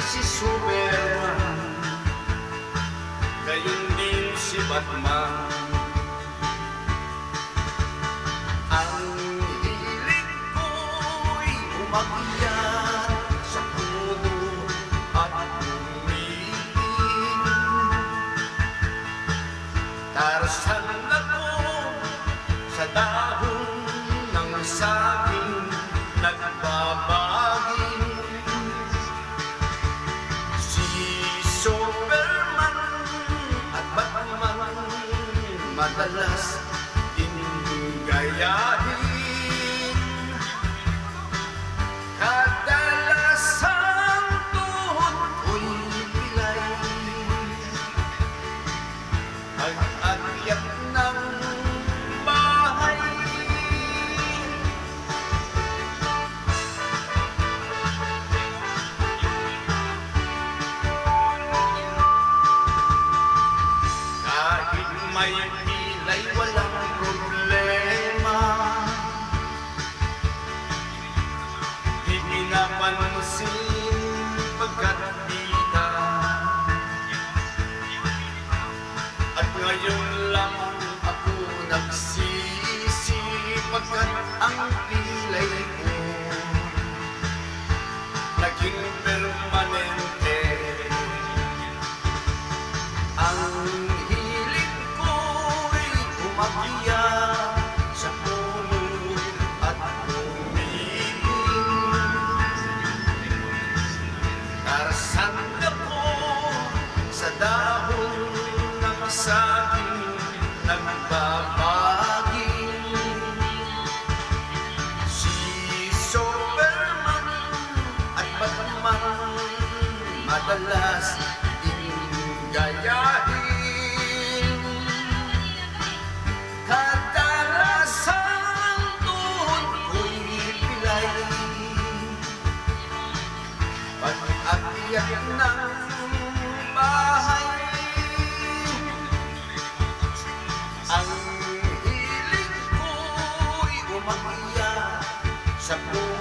si Superman, gayon din si Batman. Ang hilig ko'y umakyat sa puno at umiiling. Tarzan ako sa dahon ng saging nagbabaging. Si Superman at Batman madalas din gayahin. Kadalasang tuhod ko'y pilay, ang akyat ng bahay. Kahit may pilay walang problema, di pinapansin pagkat bida. At ngayon lang ako nagsisi pagkat ang pilay ko naging permanente. Ang hilig ko'y umakyat sa puno at umiiling. Tarzan ako sa dahon ng saging nagbabaging. Si Superman at Batman madalas din gayahin. Kadalasang tuhod ko'y pilay, pag-akyat ng bahay. Ang hilig ko'y umakyat sa puno